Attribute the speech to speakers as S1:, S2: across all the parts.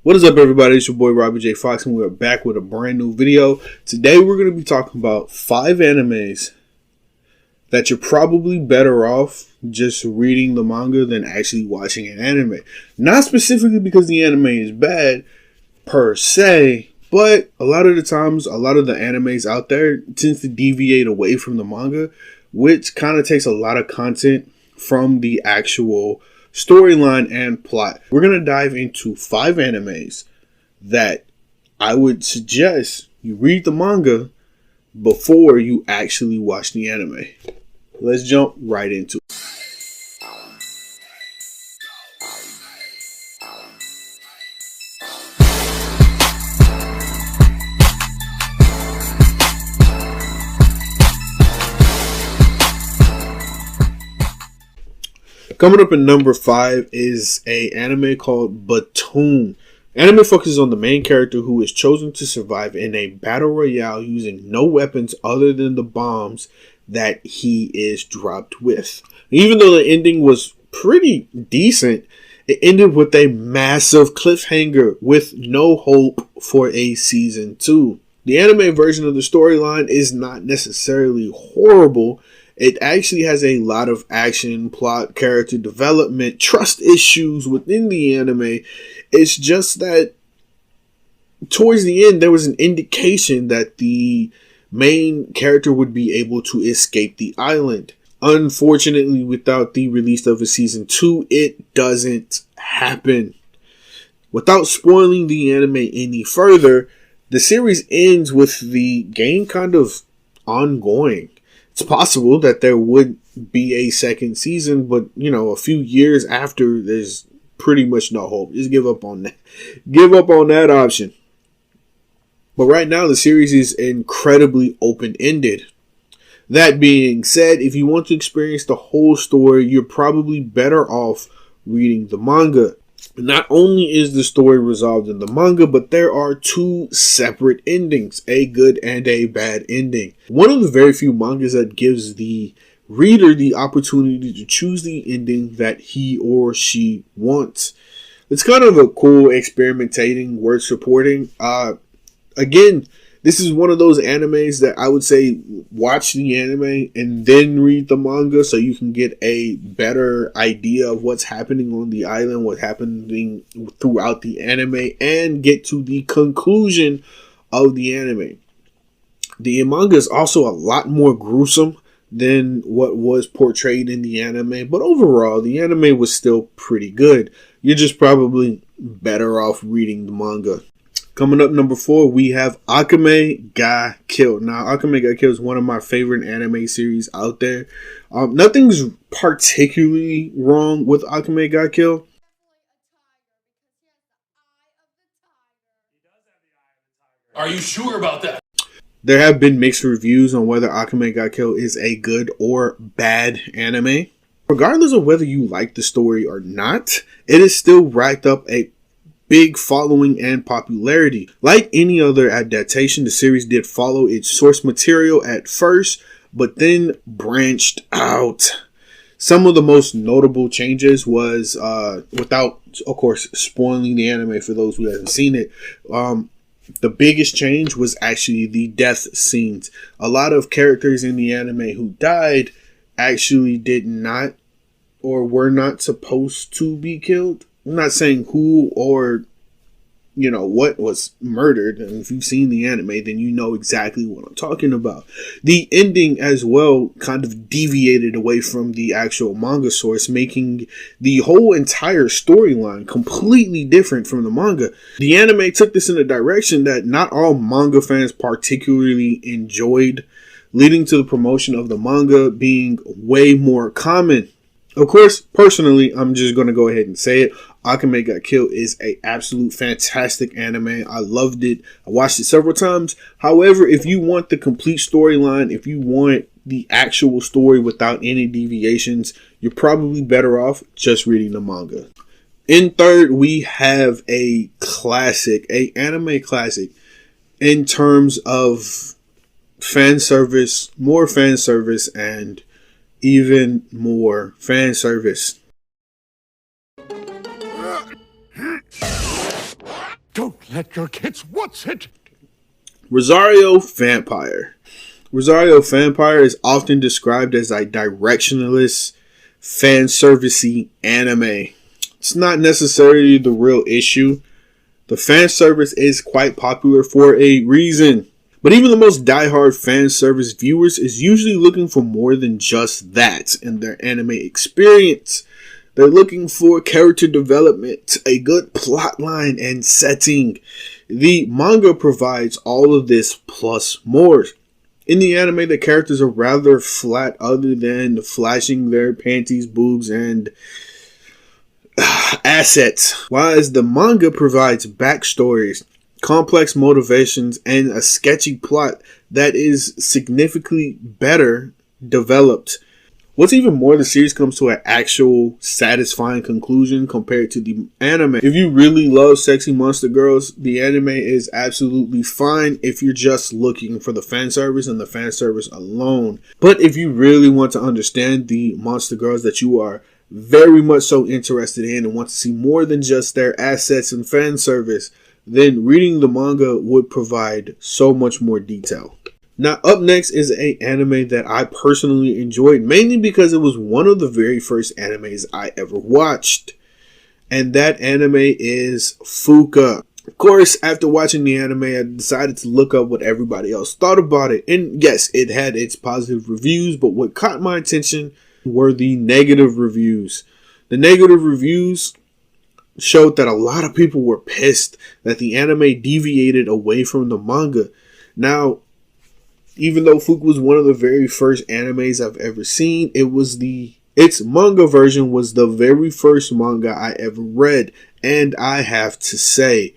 S1: What is up, everybody? It's your boy Robert J. Fox, and we're back with a brand new video. Today, we're going to be talking about 5 animes that you're probably better off just reading the manga than actually watching an anime. Not specifically because the anime is bad, per se, but a lot of the times, a lot of the animes out there tends to deviate away from the manga, which kind of takes a lot of content from the actual storyline and plot. We're going to dive into 5 animes that I would suggest you read the manga before you actually watch the anime. Let's jump right into it. Coming up at number 5 is a anime called Baton. Anime focuses on the main character who is chosen to survive in a battle royale using no weapons other than the bombs that he is dropped with. Even though the ending was pretty decent, it ended with a massive cliffhanger with no hope for a season 2. The anime version of the storyline is not necessarily horrible. It actually has a lot of action, plot, character development, trust issues within the anime. It's just that towards the end, there was an indication that the main character would be able to escape the island. Unfortunately, without the release of a season 2, it doesn't happen. Without spoiling the anime any further, the series ends with the game kind of ongoing. It's possible that there would be a second season, but a few years after, there's pretty much no hope. Just give up on that. Give up on that option. But right now, the series is incredibly open-ended. That being said, if you want to experience the whole story, you're probably better off reading the manga. Not only is the story resolved in the manga, but there are 2 separate endings, a good and a bad ending. One of the very few mangas that gives the reader the opportunity to choose the ending that he or she wants. It's kind of a cool experimentating word supporting. Again, this is one of those animes that I would say watch the anime and then read the manga so you can get a better idea of what's happening on the island, what's happening throughout the anime, and get to the conclusion of the anime. The manga is also a lot more gruesome than what was portrayed in the anime, but overall, the anime was still pretty good. You're just probably better off reading the manga. Coming up number 4, we have Akame ga Kill. Now, Akame ga Kill is one of my favorite anime series out there. Nothing's particularly wrong with Akame ga Kill.
S2: Are you sure about that?
S1: There have been mixed reviews on whether Akame ga Kill is a good or bad anime. Regardless of whether you like the story or not, it has still racked up a big following and popularity. Like any other adaptation, the series did follow its source material at first, but then branched out. Some of the most notable changes was, without, of course, spoiling the anime for those who haven't seen it, the biggest change was actually the death scenes. A lot of characters in the anime who died actually did not or were not supposed to be killed. I'm not saying who or, what was murdered. And if you've seen the anime, then you know exactly what I'm talking about. The ending as well kind of deviated away from the actual manga source, making the whole entire storyline completely different from the manga. The anime took this in a direction that not all manga fans particularly enjoyed, leading to the promotion of the manga being way more common. Of course, personally, I'm just going to go ahead and say it. Akame ga Kill is an absolute fantastic anime. I loved it. I watched it several times. However, if you want the complete storyline, if you want the actual story without any deviations, you're probably better off just reading the manga. In third, we have a classic, an anime classic in terms of fan service, more fan service, and even more fan service.
S3: let your kids watch it.
S1: Rosario Vampire. Rosario Vampire is often described as a directionless, fan servicey anime. It's not necessarily the real issue. The fan service is quite popular for a reason. But even the most diehard fan service viewers is usually looking for more than just that in their anime experience. They're looking for character development, a good plot line, and setting. The manga provides all of this plus more. In the anime, the characters are rather flat other than flashing their panties, boobs, and assets. Whereas the manga provides backstories, complex motivations, and a sketchy plot that is significantly better developed. What's even more, the series comes to an actual satisfying conclusion compared to the anime. If you really love sexy monster girls, the anime is absolutely fine if you're just looking for the fan service and the fan service alone. But if you really want to understand the monster girls that you are very much so interested in and want to see more than just their assets and fan service, then reading the manga would provide so much more detail. Now, up next is an anime that I personally enjoyed, mainly because it was one of the very first animes I ever watched. And that anime is Fuuka. Of course, after watching the anime, I decided to look up what everybody else thought about it. And yes, it had its positive reviews, but what caught my attention were the negative reviews. The negative reviews showed that a lot of people were pissed that the anime deviated away from the manga. Now, even though Fuuka was one of the very first animes I've ever seen, its manga version was the very first manga I ever read. And I have to say,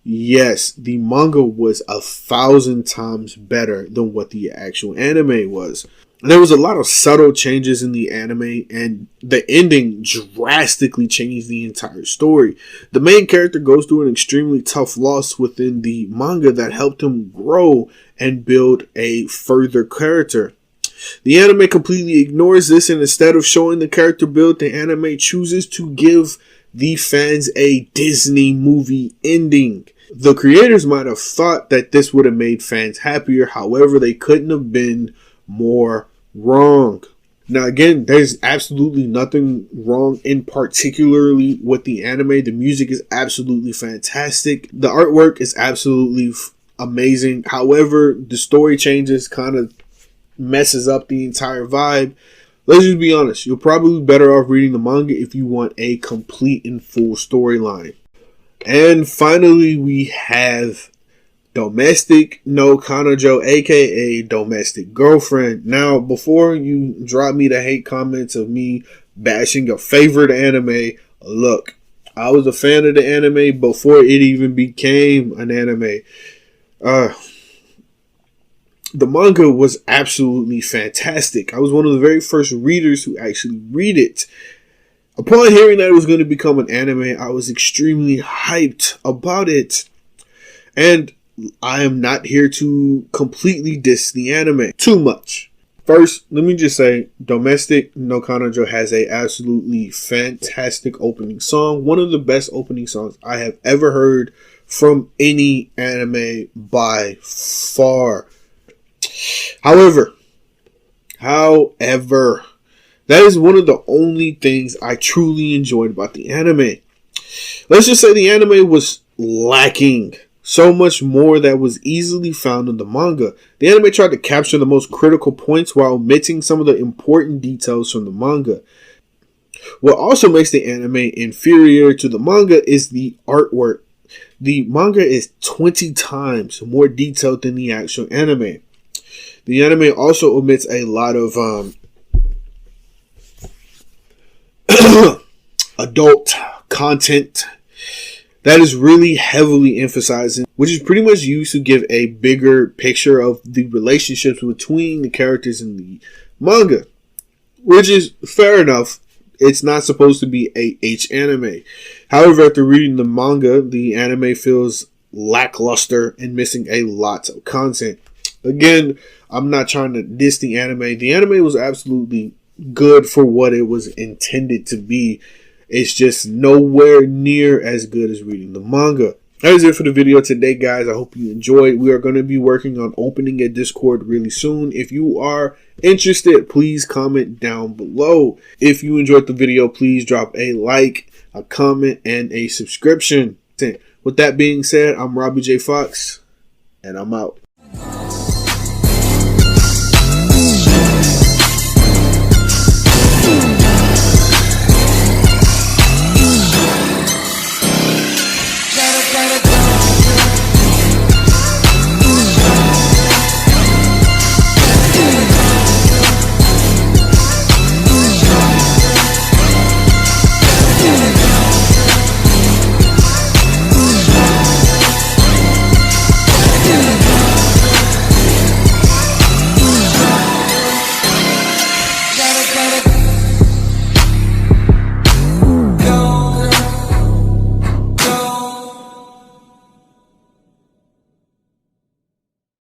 S1: yes, the manga was 1,000 times better than what the actual anime was. There was a lot of subtle changes in the anime, and the ending drastically changed the entire story. The main character goes through an extremely tough loss within the manga that helped him grow and build a further character. The anime completely ignores this, and instead of showing the character build, the anime chooses to give the fans a Disney movie ending. The creators might have thought that this would have made fans happier, however, they couldn't have been more wrong. Now again, there's absolutely nothing wrong in particularly with the anime. The music is absolutely fantastic. The artwork is absolutely amazing. However, the story changes kind of messes up the entire vibe. Let's just be honest. You're probably better off reading the manga if you want a complete and full storyline. And finally, we have Domestic no Kanojo, aka Domestic Girlfriend. Now, before you drop me the hate comments of me bashing your favorite anime, look, I was a fan of the anime before it even became an anime. The manga was absolutely fantastic. I was one of the very first readers who actually read it. Upon hearing that it was going to become an anime, I was extremely hyped about it. And I am not here to completely diss the anime too much. First, let me just say, Domestic no Kanojo has a absolutely fantastic opening song. One of the best opening songs I have ever heard from any anime by far. However, that is one of the only things I truly enjoyed about the anime. Let's just say the anime was lacking so much more that was easily found in the manga. The anime tried to capture the most critical points while omitting some of the important details from the manga. What also makes the anime inferior to the manga is the artwork. The manga is 20 times more detailed than the actual anime. The anime also omits a lot of adult content that is really heavily emphasized, which is pretty much used to give a bigger picture of the relationships between the characters in the manga, which is fair enough. It's not supposed to be a H anime. However, after reading the manga, the anime feels lackluster and missing a lot of content. Again, I'm not trying to diss the anime. The anime was absolutely good for what it was intended to be. It's just nowhere near as good as reading the manga. That is it for the video today, guys. I hope you enjoyed. We are going to be working on opening a Discord really soon. If you are interested, please comment down below. If you enjoyed the video, please drop a like, a comment, and a subscription. With that being said, I'm Robbie J. Fox, and I'm out.